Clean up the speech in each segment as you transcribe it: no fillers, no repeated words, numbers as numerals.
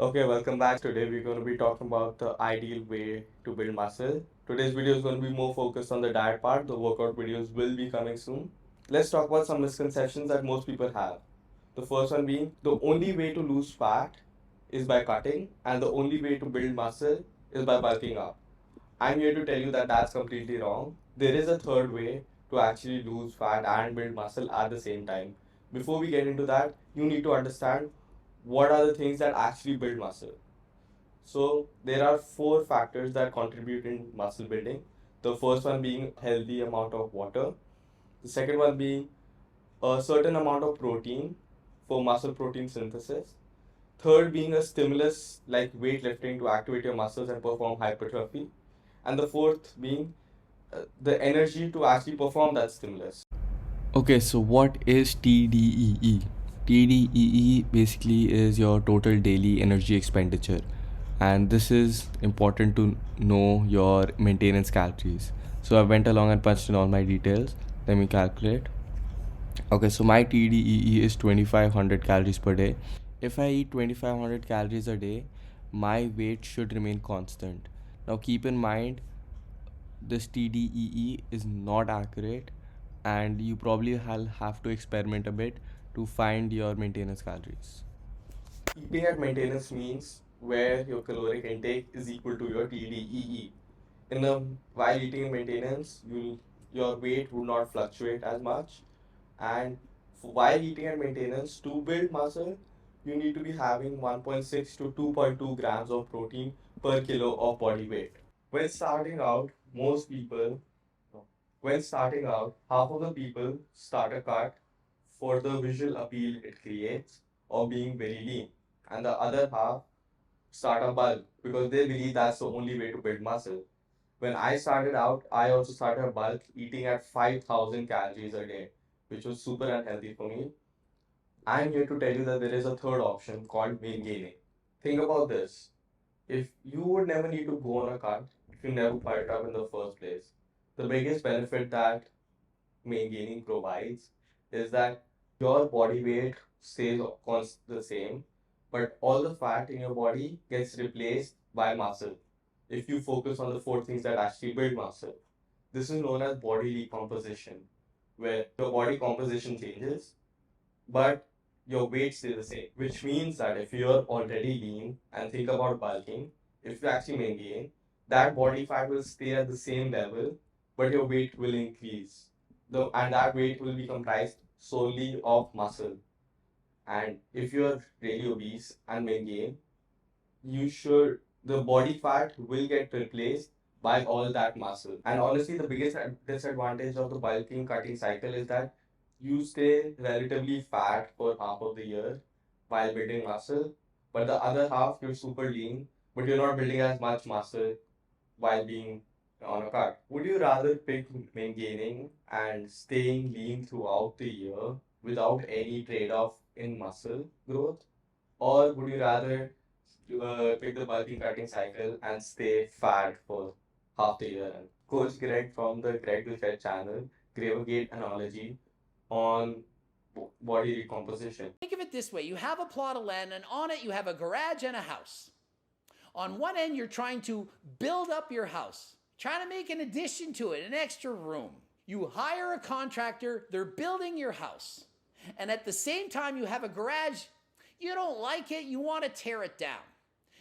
Okay, welcome back. Today we're going to be talking about the ideal way to build muscle. Today's video is going to be more focused on the diet part. The workout videos will be coming soon. Let's talk about some misconceptions that most people have. The first one being the only way to lose fat is by cutting, and the only way to build muscle is by bulking up. I'm here to tell you that that's completely wrong. There is a third way to actually lose fat and build muscle at the same time. Before we get into that, you need to understand what are the things that actually build muscle. So there are four factors that contribute in muscle building. The first one being healthy amount of water. The second one being a certain amount of protein for muscle protein synthesis. Third being a stimulus like weightlifting to activate your muscles and perform hypertrophy. And the fourth being the energy to actually perform that stimulus. Okay, so what is TDEE? TDEE basically is your total daily energy expenditure, and this is important to know your maintenance calories. So I went along and punched in all my details. Let me calculate. Okay, so my TDEE is 2500 calories per day. If I eat 2500 calories a day, my weight should remain constant. Now keep in mind this TDEE is not accurate, and you probably have to experiment a bit to find your maintenance calories. Eating at maintenance means where your caloric intake is equal to your TDEE. While eating in maintenance, your weight would not fluctuate as much. And while eating at maintenance, to build muscle, you need to be having 1.6 to 2.2 grams of protein per kilo of body weight. When starting out, most people, when starting out, half of the people start a cut for the visual appeal it creates of being very lean, and the other half start a bulk because they believe that's the only way to build muscle. When I started out, I also started a bulk eating at 5,000 calories a day, which was super unhealthy for me. I'm here to tell you that there is a third option called meal gaining. Think about this. If you would never need to go on a cut if you never bulked up in the first place, the biggest benefit that meal gaining provides is that your body weight stays the same, but all the fat in your body gets replaced by muscle if you focus on the four things that actually build muscle. This is known as body recomposition, where your body composition changes, but your weight stays the same, which means that if you're already lean and think about bulking, if you actually maintain, that body fat will stay at the same level, but your weight will increase. And that weight will be comprised solely of muscle. And if you're really obese and maintain, the body fat will get replaced by all that muscle. And honestly, the biggest disadvantage of the bulking cutting cycle is that you stay relatively fat for half of the year while building muscle, but the other half you're super lean, but you're not building as much muscle while being on a cut. Would you rather pick maintaining and staying lean throughout the year without any trade-off in muscle growth? Or would you rather pick the bulking cutting cycle and stay fat for half the year? And Coach Greg from the Greg to Shed channel gave a great analogy on body recomposition. Think of it this way: you have a plot of land, and on it, you have a garage and a house. On one end, you're trying to build up your house, trying to make an addition to it, an extra room. You hire a contractor, they're building your house. And at the same time, you have a garage, you don't like it, you want to tear it down.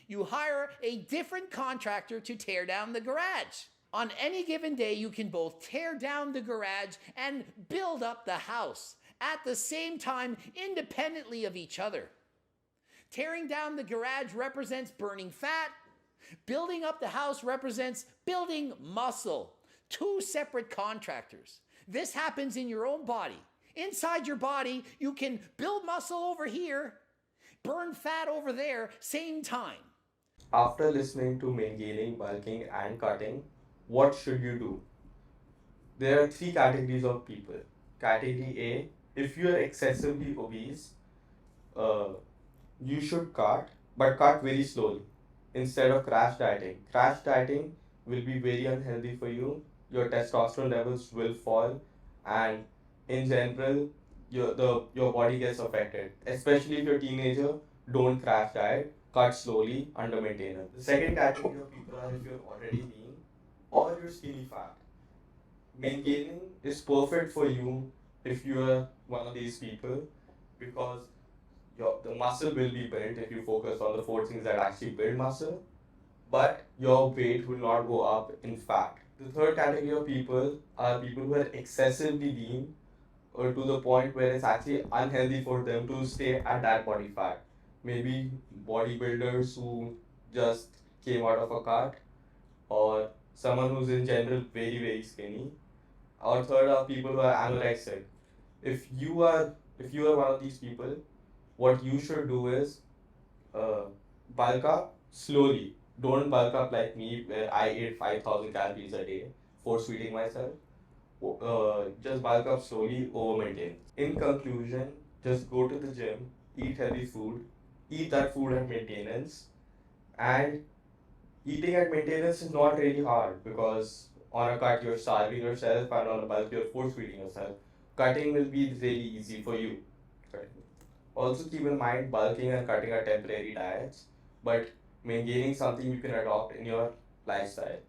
You hire a different contractor to tear down the garage. On any given day, you can both tear down the garage and build up the house at the same time, independently of each other. Tearing down the garage represents burning fat. Building up the house represents building muscle. Two separate contractors. This happens in your own body. Inside your body, you can build muscle over here, burn fat over there, same time. After listening to maintaining, bulking, and cutting, what should you do? There are three categories of people. Category A, if you are excessively obese, uh, you should cut, but cut very slowly instead of crash dieting. Crash dieting will be very unhealthy for you. Your testosterone levels will fall, and in general, your body gets affected. Especially if you're a teenager, don't crash diet. cut slowly, under maintenance. The second category of people are if you're already lean or you're skinny fat. Maintaining is perfect for you if you are one of these people because the muscle will be built if you focus on the four things that actually build muscle, but your weight will not go up in fat. The third category of people are people who are excessively lean or to the point where it's actually unhealthy for them to stay at that body fat. Maybe bodybuilders who just came out of a cut, or someone who's in general very skinny. Or third are people who are anorexic. If you are one of these people, what you should do is uh, bulk up slowly. Don't bulk up like me, where I ate 5,000 calories a day, force feeding myself. Just bulk up slowly over maintenance. In conclusion, just go to the gym, eat healthy food, eat that food at maintenance, and eating at maintenance is not really hard because on a cut you're starving yourself and on a bulk you're force feeding yourself. Cutting will be really easy for you. Right? Also keep in mind bulking and cutting are temporary diets, but maintaining something you can adopt in your lifestyle.